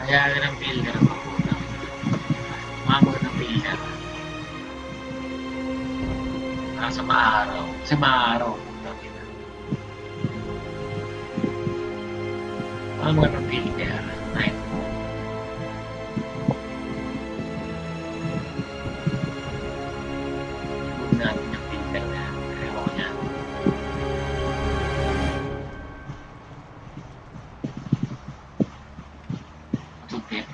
Kaya ng builder mo. Mamag ng builder. Nasa maaraw. Kasi maaraw. Mamag ng builder. Night mo. Huwag natin ng builder na. Ayaw niya. Tutip.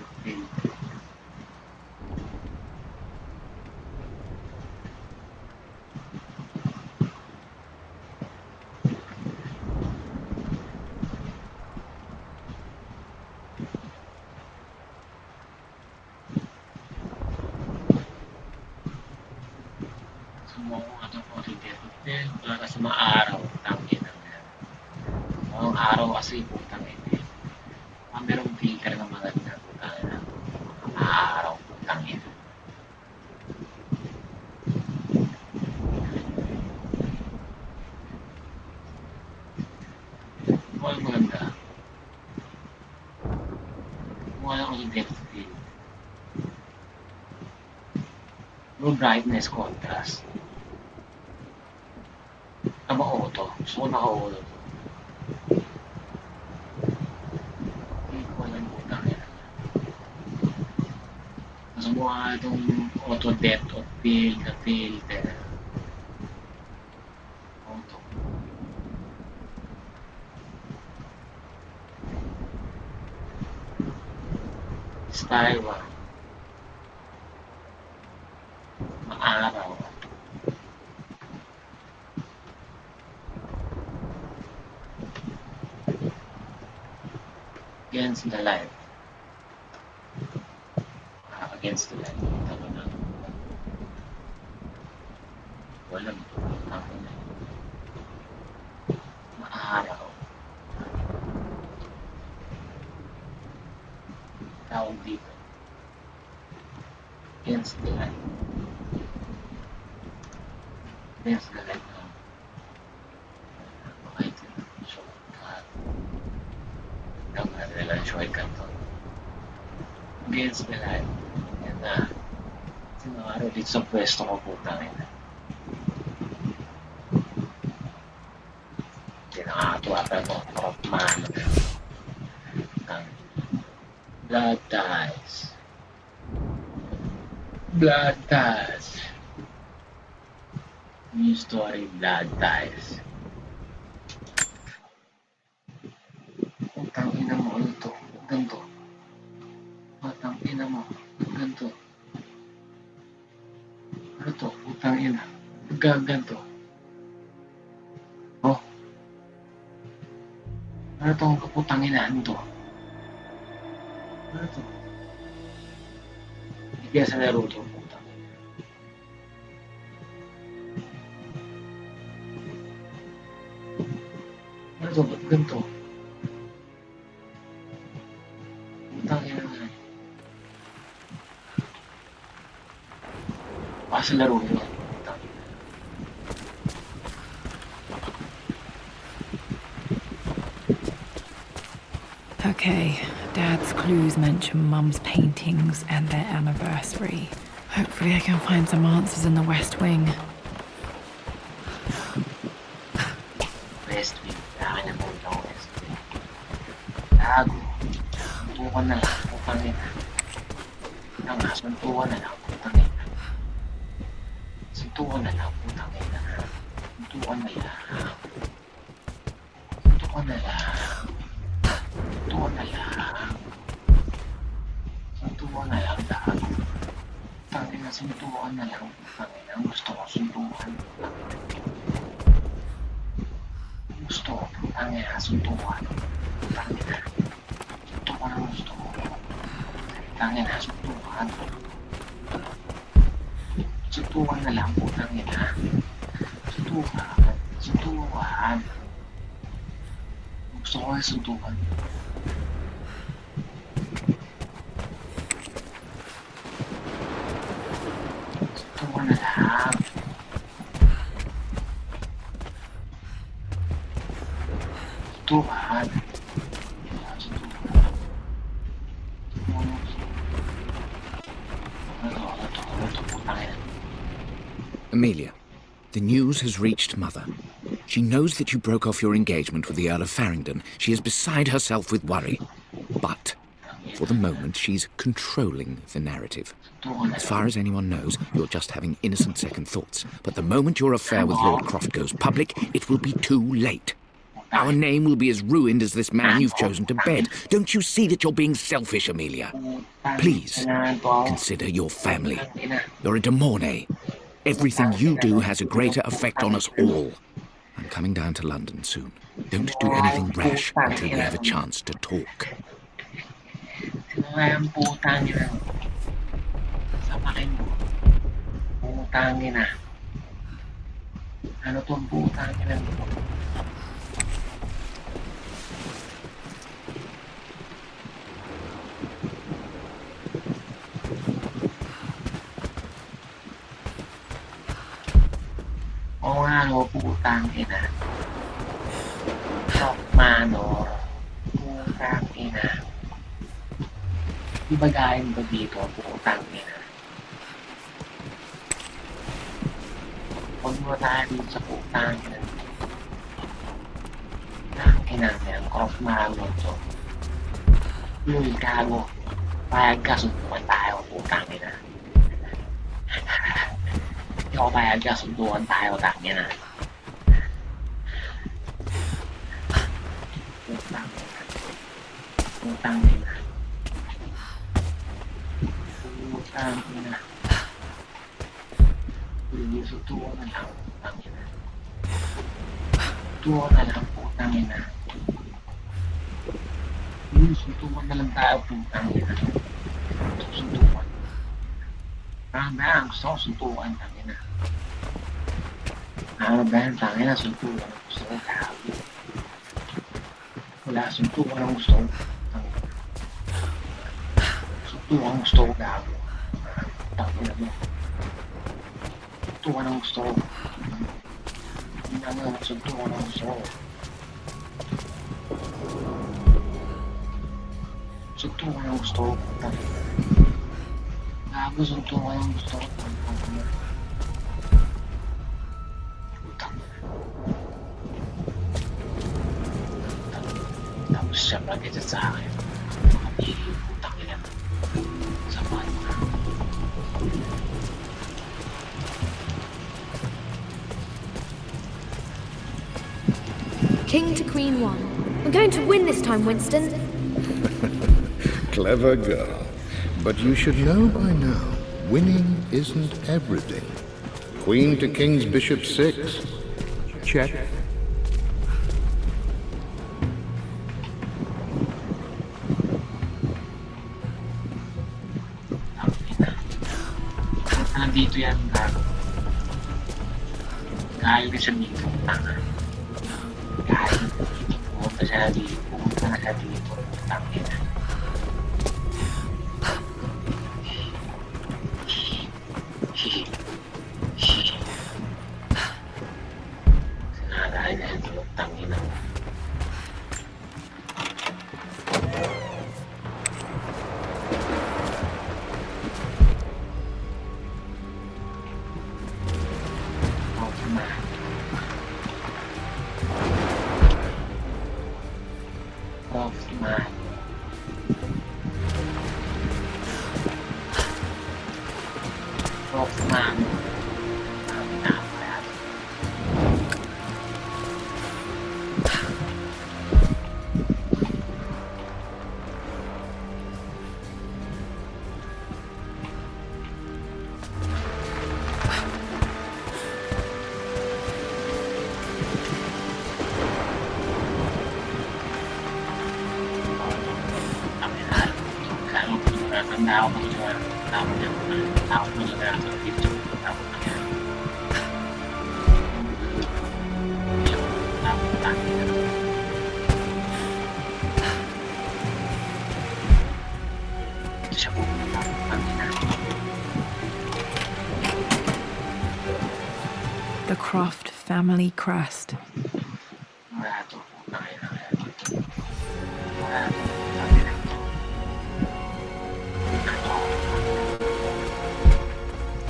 Para sa mga araw, tangin na yan. Ang araw kasi putang ina. Merong filter na maganda putang ina. Mga araw putang ina. Mukhang maganda. Mukha lang ako yung depth field. Low brightness contrast. Tama auto. Gusto ko naka-auto. Hindi ko alam putang ina. Mas mukha itong auto depth of field na filter. Auto. Style 1. Maaraw. Against the light. Against the light. Tama na. Walang. Tama na. Maaraw. Tawag dito. Against the light. Against the light. Okay, shortcut. Dapat nila shortcut to. Against the light. Yan na. Sinangaro dito sa pwesto ko putang ina. Hindi nakakatuwa pa ito. Rockman. Blood ties. Blood ties. New story, blood ties. Putang ina mo, ano to? Ganto. Putang ina mo, ganto. Ano to? Putang ina. Gaganto. Oh. Ano tong kaputang inaan to? Ano to? Hindi kaya sa laro to, putang ina. Ano to? Ba't ganito? Putang ina nga. Baka sa laro yun. Putang ina. Okay, Dad's clues mention Mum's paintings and their anniversary. Hopefully I can find some answers in the West Wing. West Wing. Kaya na muna ako West Wing. Gago. Suntukan na lang. Putang ina. Ito nga, suntukan na lang. Putang ina. Suntukan na lang. Putang ina. Suntukan na lang. Suntukan na lang. Suntukan na lang. Suntukan na lang. Gago. Putang ina, suntukan na lang. Putang ina. Gusto ko suntukan. Gusto ko. Putang ina, suntukan. Putang ina. Suntukan ang gusto ko. Putang ina, suntukan. Suntukan na lang, putang ina. Suntukan. Suntukan. Gusto ko ay suntukan. Suntukan na lang. Suntukan. Suntukan. Amelia, the news has reached Mother. She knows that you broke off your engagement with the Earl of Farringdon. She is beside herself with worry. But, for the moment, she's controlling the narrative. As far as anyone knows, you're just having innocent second thoughts. But the moment your affair with Lord Croft goes public, it will be too late. Our name will be as ruined as this man you've chosen to bed. Don't you see that you're being selfish, Amelia? Please, consider your family. You're a De Mornay. Everything you do has a greater effect on us all. I'm coming down to London soon. Don't do anything rash until we have a chance to talk. Ano tong putang ina mo? Oo nga no, putang ina. Sok mano. Putang ina. Di ba galing ba dito, putang ina? Huwag mo tayo dito sa putang ina. Putang ina yan, Croft mano to. Luy, gago. Payag ka, suntukan tayo, putang ina. Hindi ako payag ka, suntukan tayo, putang ina. Putang ina. Putang ina. Putang ina. Suntukan na lang, putang ina. Suntukan na lang, putang ina. Suntukan na lang tayo, putang ina. Suntukan. Gusto ko suntukan, putang ina. Tangina, suntukan. Gusto ko gabi. Wala, suntukan ang gusto ko. Suntukan ang gusto ko gabi. Tangina mo. Suntukan ang gusto ko. Hindi naman, suntukan ang gusto ko. Suntukan ang gusto ko. Gago, suntukan ang gusto ko. Tapos siya pagkita sa akin. Putang ina. Sama mo na. King to Queen 1. We're going to win this time, Winston. Clever girl. But you should know by now, winning isn't everything. Queen to King's Bishop 6. Check. Nandito yan, gago. Kahit ka siya dito, tanga. Kahit pumunta siya dito, pumunta na siya dito, tangina. Sinagay na yan dito, tangina. Hoffman. Hoffman. Ang dapat. Tanda ako sa tao niya. Tao mo na sa dito. Tao na yan. Tao na yan. Ito siya po. The Croft family crest. Wala ito. Wala ito.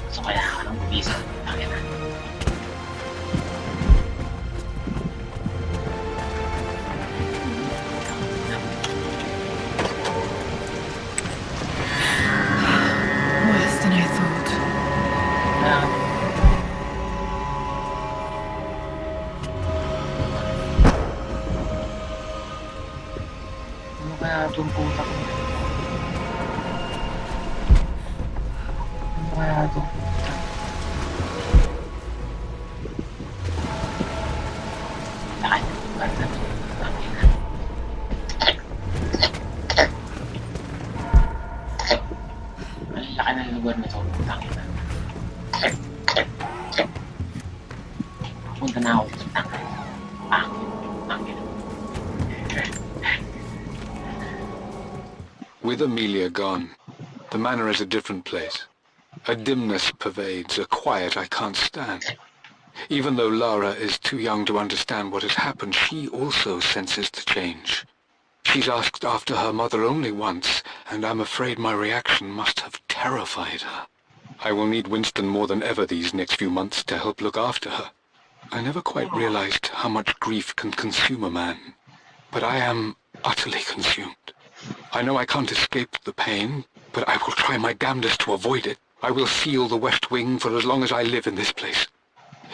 So kaya ka nang bumisang, tangina. kaya itong putak mo? Ano kaya itong putak? Laki ng lugar na ito. Ang laki ng lugar na ito. Tangina. Punta na ako sa tangin. Tangin. With Amelia gone, the manor is a different place. A dimness pervades, a quiet I can't stand. Even though Lara is too young to understand what has happened, she also senses the change. She's asked after her mother only once, and I'm afraid my reaction must have terrified her. I will need Winston more than ever these next few months to help look after her. I never quite realized how much grief can consume a man, but I am utterly consumed. I know I can't escape the pain, but I will try my damnedest to avoid it. I will seal the West Wing for as long as I live in this place.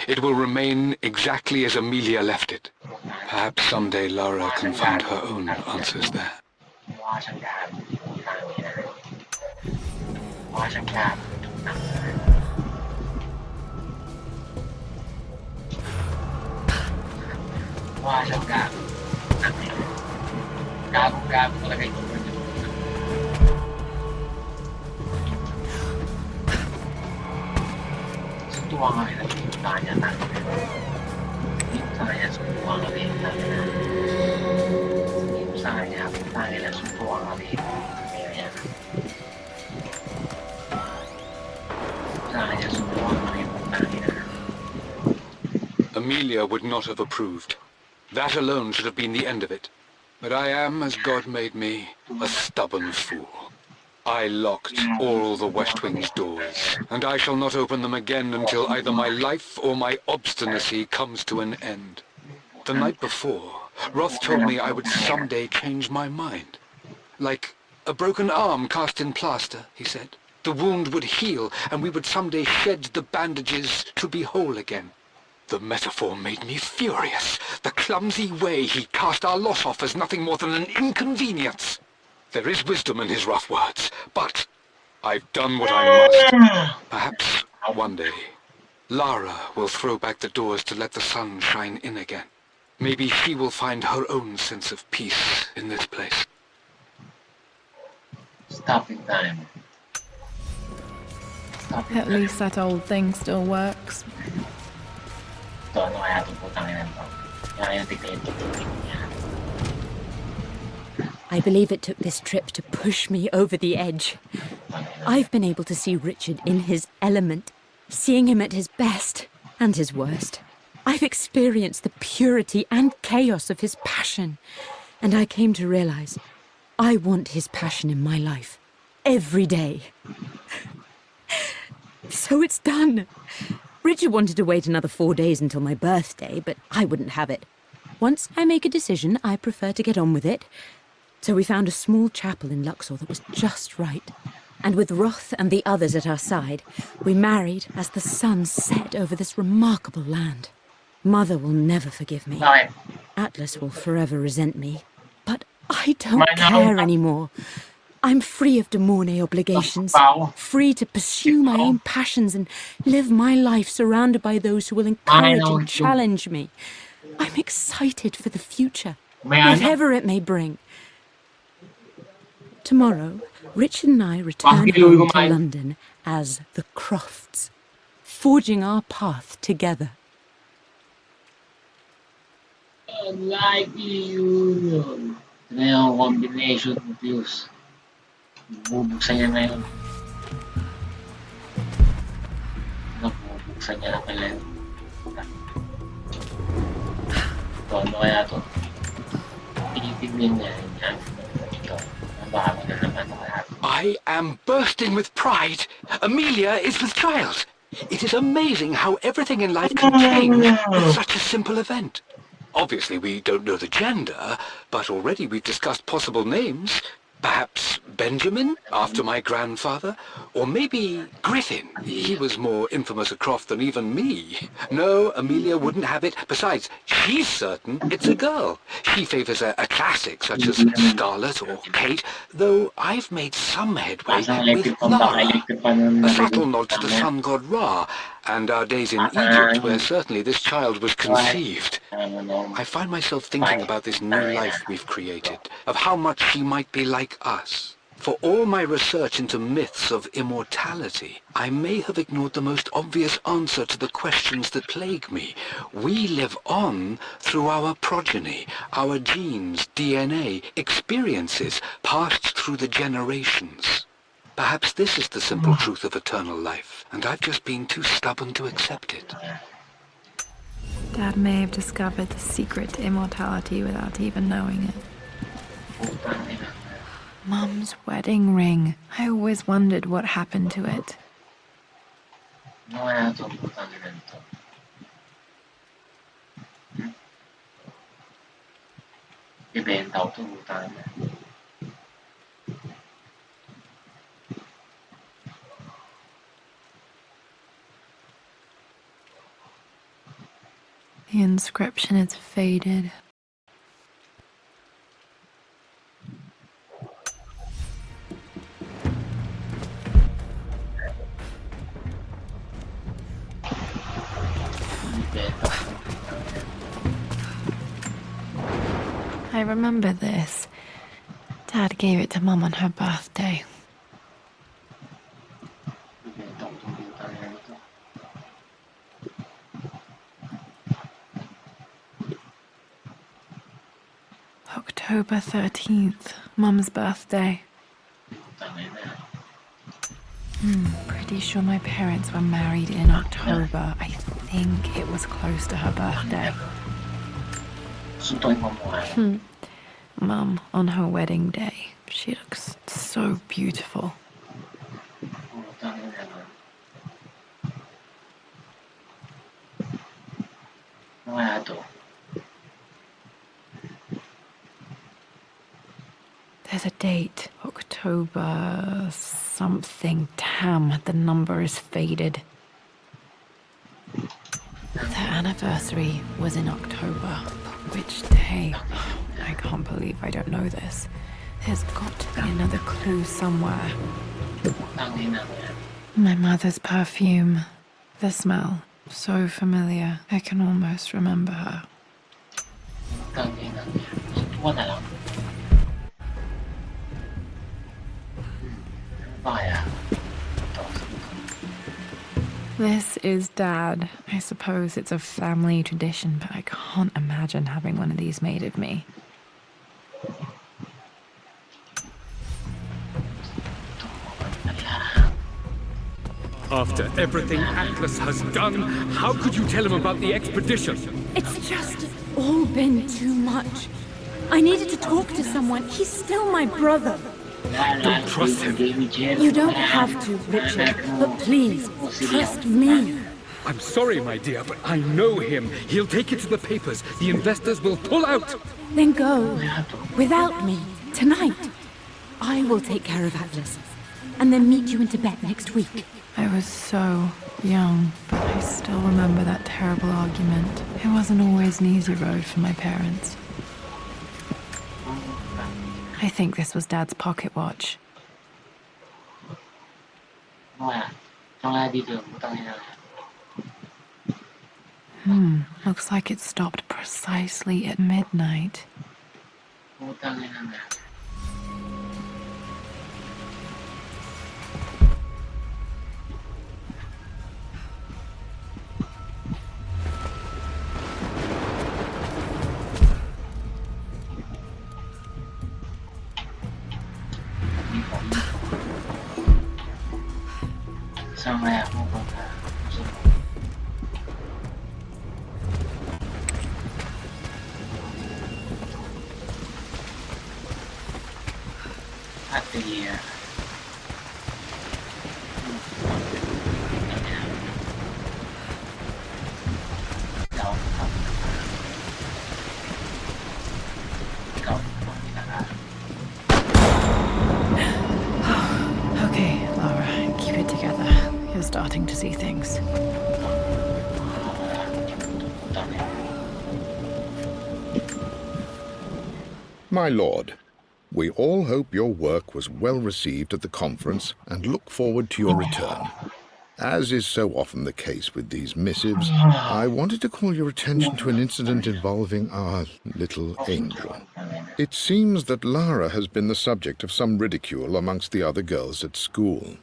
It will remain exactly as Amelia left it. Perhaps someday Lara can find her own answers there. Mukha siyang lahat. Mukha siyang lahat. Mukha siyang gago. Gagong-gago talaga ito. Suntuwa nga rin ang pinta niya. Pinta niya, suntuwa nga rin. Pinta niya, pinta niya, suntuwa nga rin. Pinta niya, suntuwa nga rin. Pinta niya. Amelia would not have approved. That alone should have been the end of it. But I am, as God made me, a stubborn fool. I locked all the West Wing's doors, and I shall not open them again until either my life or my obstinacy comes to an end. The night before, Roth told me I would someday change my mind. Like a broken arm cast in plaster, he said. The wound would heal, and we would someday shed the bandages to be whole again. The metaphor made me furious. The clumsy way he cast our loss off as nothing more than an inconvenience. There is wisdom in his rough words, but I've done what I must. Perhaps one day, Lara will throw back the doors to let the sun shine in again. Maybe she will find her own sense of peace in this place. Stopping time. At least that old thing still works. Ito, ano kaya itong putang ina ito? Kaya yung tiklit niya. I believe it took this trip to push me over the edge. I've been able to see Richard in his element, seeing him at his best and his worst. I've experienced the purity and chaos of his passion, and I came to realize I want his passion in my life every day. So it's done. Richard wanted to wait another 4 days until my birthday, but I wouldn't have it. Once I make a decision, I prefer to get on with it. So we found a small chapel in Luxor that was just right. And with Roth and the others at our side, we married as the sun set over this remarkable land. Mother will never forgive me. Bakit? Atlas will forever resent me. But I don't care anymore. I'm free of Demorne obligations, free to pursue my own passions and live my life surrounded by those who will encourage and challenge me. I'm excited for the future, whatever it may bring. Tomorrow, Richard and I return home to London as the Crofts, forging our path together. Unlikely union. Ito na yung combination of views. Bubuksan niya ngayon. Bubuksan niya na pala. Ito, ano kaya ito? Tinitignan niya. Ito. Nabago na naman ito kaya ito. I am bursting with pride. Amelia is with child. It is amazing how everything in life can change with such a simple event. Obviously, we don't know the gender, but already we've discussed possible names. Perhaps Benjamin, after my grandfather? Or maybe Griffin? He was more infamous a Croft than even me. No, Amelia wouldn't have it. Besides, she's certain it's a girl. She favours a classic such as Scarlet or Kate, though I've made some headway with Lara. A subtle nod to the sun god Ra, and our days in Egypt where certainly this child was conceived. I find myself thinking about this new life we've created, of how much she might be like us. For all my research into myths of immortality, I may have ignored the most obvious answer to the questions that plague me. We live on through our progeny, our genes, DNA, experiences passed through the generations. Perhaps this is the simple truth of eternal life, and I've just been too stubborn to accept it. Dad may have discovered the secret to immortality without even knowing it. Mum's wedding ring. I always wondered what happened to it. The inscription is faded. I remember this. Dad gave it to Mum on her birthday. October 13th, Mum's birthday. Pretty sure my parents were married in October. I think it was close to her birthday. Mum, on her wedding day, she looks so beautiful. There's a date, October something. Damn, the number is faded. The anniversary was in October. But which day? I can't believe I don't know this. There's got to be another clue somewhere. My mother's perfume. The smell. So familiar. I can almost remember her. This is Dad. I suppose it's a family tradition, but I can't imagine having one of these made of me. After everything Atlas has done, how could you tell him about the expedition? It's just all been too much. I needed to talk to someone. He's still my brother. Don't trust him. You don't have to, Richard, but please, trust me. I'm sorry, my dear, but I know him. He'll take it to the papers. The investors will pull out. Then go. Without me. Tonight. I will take care of Atlas. And then meet you in Tibet next week. I was so young, but I still remember that terrible argument. It wasn't always an easy road for my parents. I think this was Dad's pocket watch. Looks like it stopped precisely at midnight. starting to see things. My lord, we all hope your work was well received at the conference and look forward to your return. As is so often the case with these missives, I wanted to call your attention to an incident involving our little angel. It seems that Lara has been the subject of some ridicule amongst the other girls at school.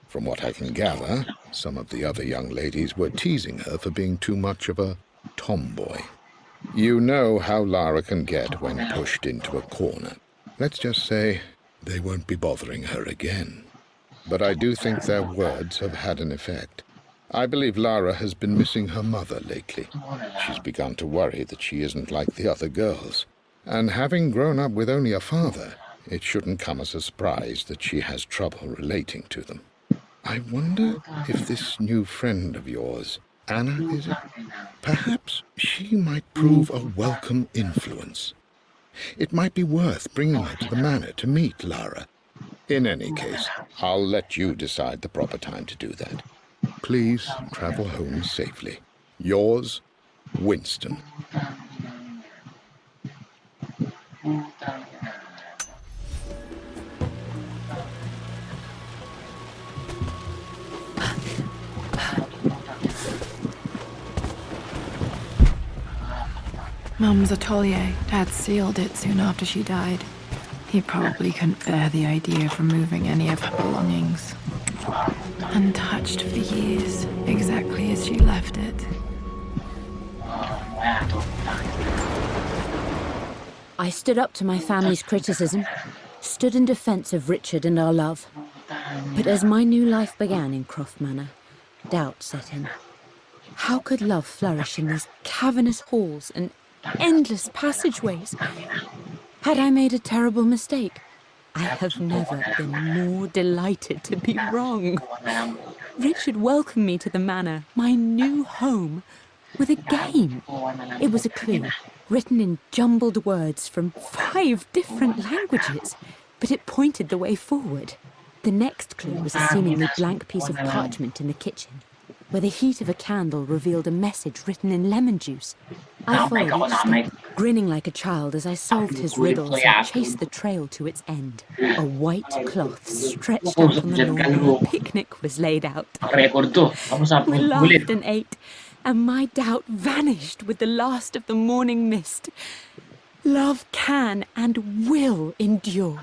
From what I can gather, some of the other young ladies were teasing her for being too much of a tomboy. You know how Lara can get when pushed into a corner. Let's just say they won't be bothering her again. But I do think their words have had an effect. I believe Lara has been missing her mother lately. She's begun to worry that she isn't like the other girls. And having grown up with only a father, it shouldn't come as a surprise that she has trouble relating to them. I wonder if this new friend of yours, Anna, is it? Perhaps she might prove a welcome influence. It might be worth bringing her to the manor to meet Lara. In any case, I'll let you decide the proper time to do that. Please travel home safely. Yours, Winston. Mum's atelier. Dad sealed it soon after she died. He probably couldn't bear the idea of removing any of her belongings. Untouched for years, exactly as she left it. I stood up to my family's criticism, stood in defense of Richard and our love. But as my new life began in Croft Manor, doubt set in. How could love flourish in these cavernous halls and endless passageways? Had I made a terrible mistake? I have never been more delighted to be wrong. Richard welcomed me to the manor, my new home, with a game. It was a clue, written in jumbled words from 5 different languages, but it pointed the way forward. The next clue was a seemingly blank piece of parchment in the kitchen, where the heat of a candle revealed a message written in lemon juice. I followed each step, grinning like a child as I solved his riddles and chased the trail to its end. A white cloth stretched out on the lawn where a picnic was laid out. We laughed and ate, and my doubt vanished with the last of the morning mist. Love can and will endure.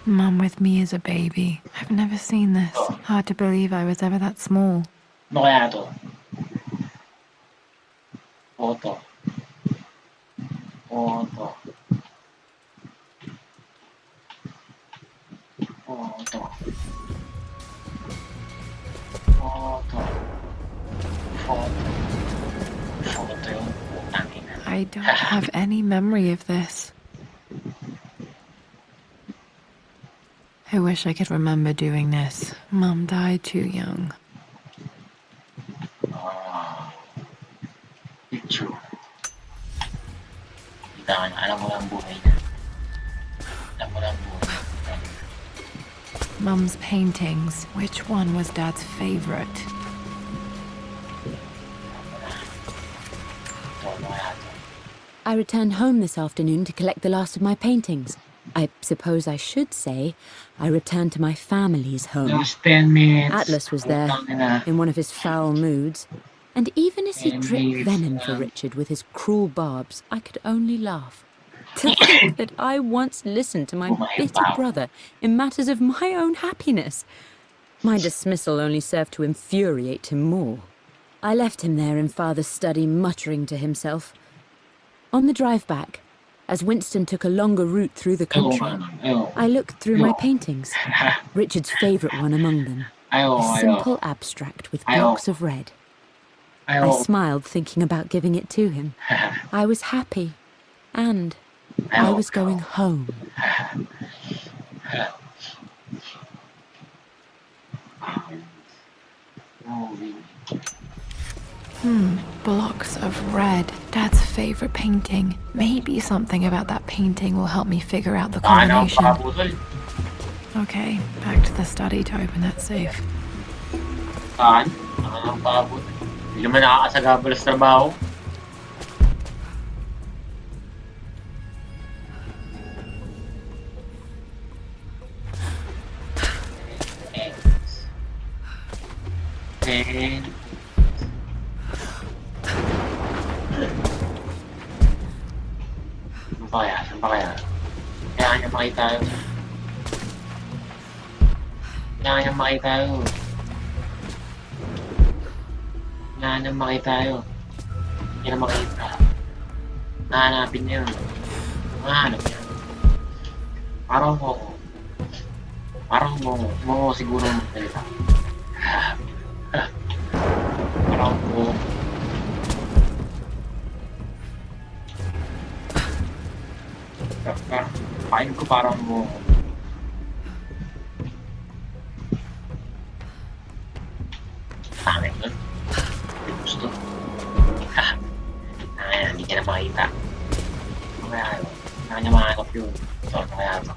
Mum with me as a baby. I've never seen this. Hard to believe I was ever that small. I don't have any memory of this. I wish I could remember doing this. Mum died too young. Mum's paintings. Which one was Dad's favorite? I returned home this afternoon to collect the last of my paintings. I suppose I should say I returned to my family's home. Atlas was there, in one of his foul moods, and even as he dripped venom for Richard with his cruel barbs, I could only laugh. To think that I once listened to my bitter brother in matters of my own happiness. My dismissal only served to infuriate him more. I left him there in Father's study, muttering to himself. On the drive back, as Winston took a longer route through the country, I looked through my paintings, Richard's favourite one among them, a simple abstract with blocks of red. I smiled, thinking about giving it to him. I was happy. And I was going home. Blocks of red. Dad's favorite painting. Maybe something about that painting will help me figure out the combination. Okay, back to the study to open that safe. Saan? Ang paabot. Hindi naman nakakasagabal sa trabaho. And Saan pa kaya? Saan pa kaya? Kailangan niya makita tayo. Kailangan niya makita tayo. Kailangan niya makita tayo. Hindi niya makita. Nahanapin niya yun. Nahanap niya. Parang mo siguro magsalita. Parang mo. Pain ko parang mo. Tangin nun. Hindi gusto. Hindi ka na makita. Kaya niya mahanap yun. So, kaya ito.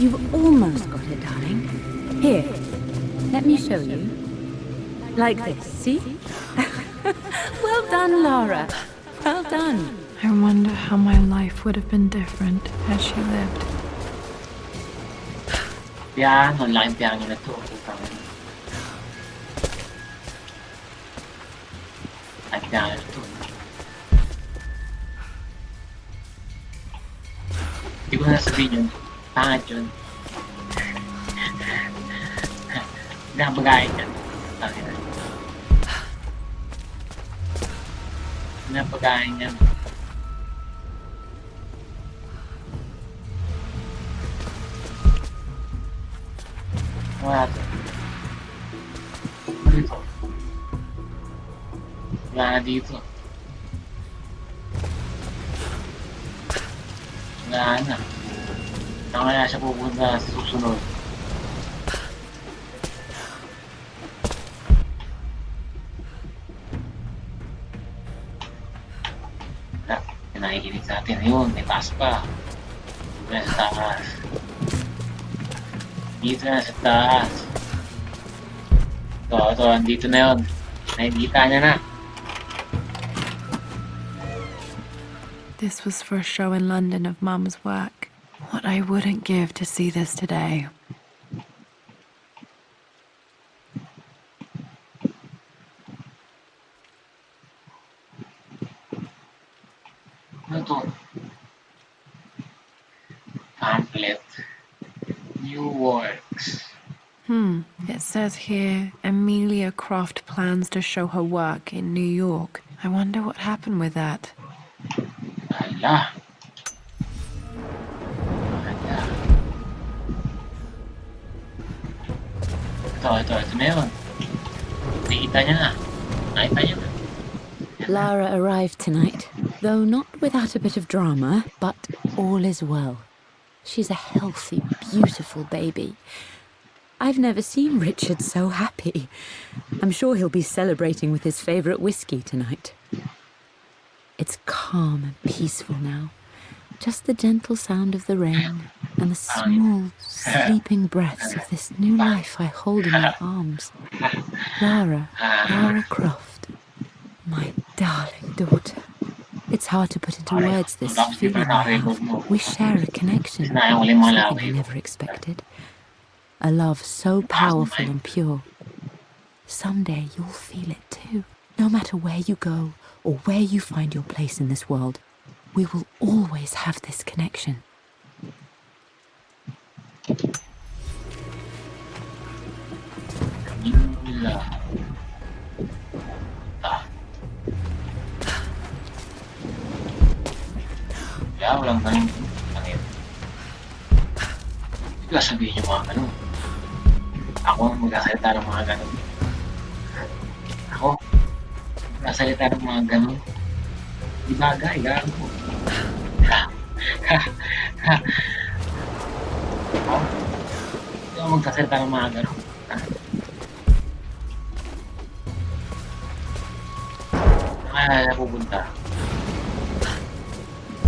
You've almost got it, darling. Here, let me show you. Like this, see? Well done, Lara. Well done. I wonder how my life would have been different had she lived. Piano, laking piano na to. Laking piano na to. Hindi ko na sabihin yun. Pangit yun. Hindi na pagkain yan. Hindi na pagkain yan. Wala ito. Ano ito? Wala na dito. Wala na. Saan kaya siya pupunta sa susunod? Wala. Nakikinig sa atin. Ayun, may taas pa. Dito na sa taas. Dito na sa taas. Ito, andito na yun. Nakikita niya na. This was for a show in London of Mum's work. What I wouldn't give to see this today. Ano to? Pamphlet. New works. It says here, Amelia Croft plans to show her work in New York. I wonder what happened with that. Ala. Ito na yun. Nakita niya na. Nakita niya na. Lara arrived tonight, though not without a bit of drama, but all is well. She's a healthy, beautiful baby. I've never seen Richard so happy. I'm sure he'll be celebrating with his favorite whiskey tonight. It's calm and peaceful now. Just the gentle sound of the rain and the small, sleeping breaths of this new life I hold in my arms. Lara Croft, my darling daughter. It's hard to put into words this feeling I have. We share a connection, something I never expected. A love so powerful and pure. Someday you'll feel it too. No matter where you go or where you find your place in this world, we will always have this connection. Walang ganun. Bigla sabihin yung mga ganun. Ako ang magkasalita ng mga ganun. Ako, magkasalita ng mga ganun. Di bagay, gago. Oh, hindi ako magsasalita ng mga gano'n. Saan siya pupunta?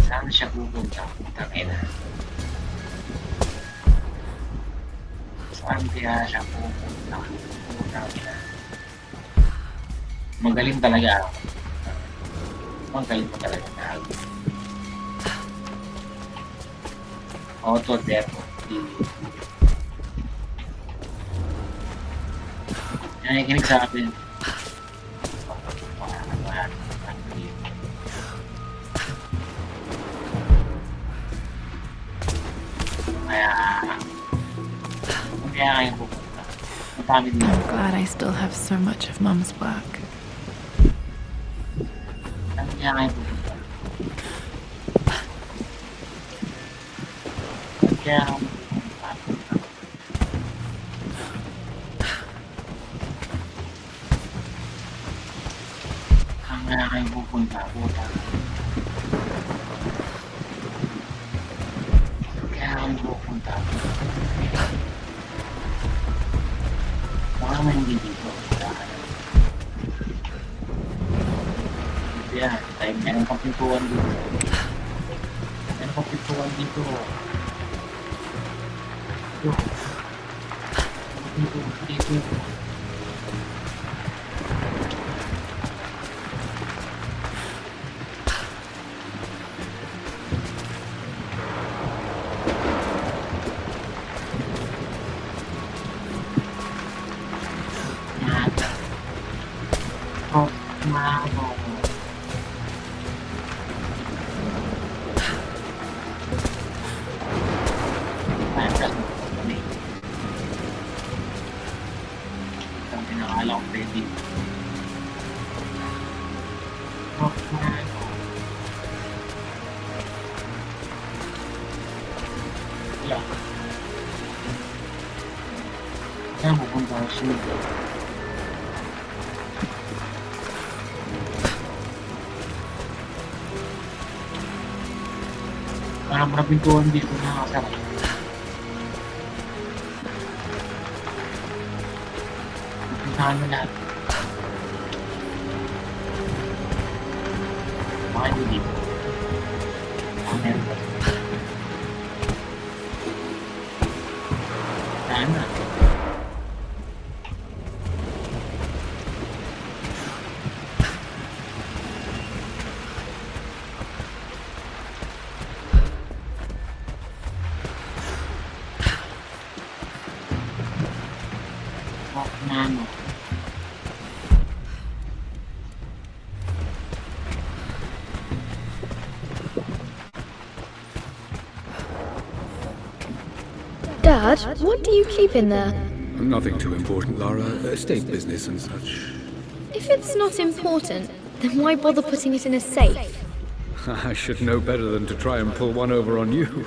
Saan siya pupunta? Putang ina. Saan kaya siya pupunta? Putang ina. Magaling talaga ako. Magaling mo talaga ako. Auto depo. Nakikinig sa akin. Kaya kayo pupunta. Matami din. I'm glad I still have so much of Mum's work. Kaya kayo pupunta. Kaya kayo pupunta. Kaya kayo pupunta. Puta. Kaya kayo pupunta. Baka may hindi dito. Yan, tayo meron pang pintuan dito. Meron pang pintuan dito. Dito. Saan pupunta ako sunod? Parang pintuan dito na nakasarap. Puntahan mo lahat. Baka hindi dito. Baka meron ba? Saan na? Mano. Dad, what do you keep in there? Nothing too important, Lara. Estate business and such. If it's not important, then why bother putting it in a safe? I should know better than to try and pull one over on you.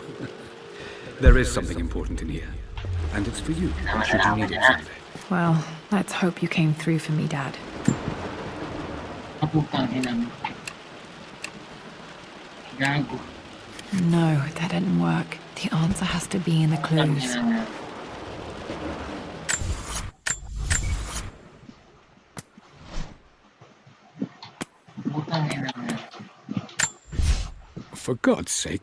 There is something important in here. And it's for you, should you need it someday. Well, let's hope you came through for me, Dad. Gago. No, that didn't work. The answer has to be in the clues. For God's sake,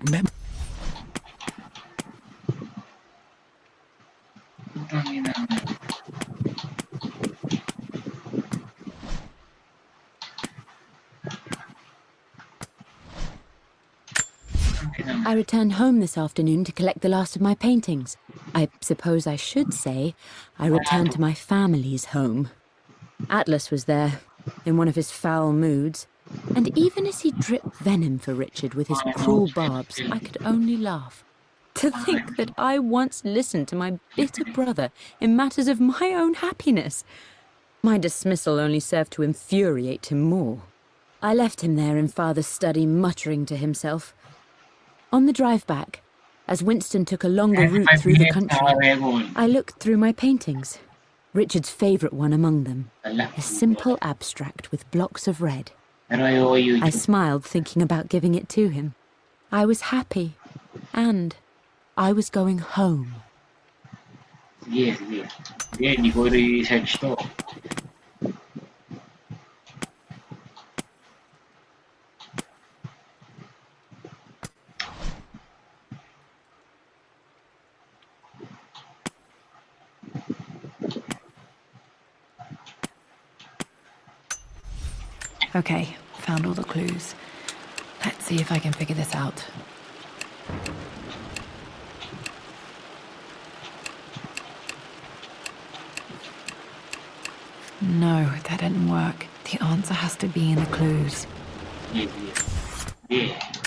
I returned home this afternoon to collect the last of my paintings. I suppose I should say I returned to my family's home. Atlas was there, in one of his foul moods, and even as he dripped venom for Richard with his cruel barbs, I could only laugh. To think that I once listened to my bitter brother in matters of my own happiness. My dismissal only served to infuriate him more. I left him there in Father's study, muttering to himself. On the drive back, as Winston took a longer route through the country, I looked through my paintings, Richard's favourite one among them, a simple abstract with blocks of red. I smiled, thinking about giving it to him. I was happy. And I was going home. Sige, sige. Sige, hindi ko i-research to. Okay, found all the clues. Let's see if I can figure this out. No, that didn't work. The answer has to be in the clues. Sige, sige. Sige.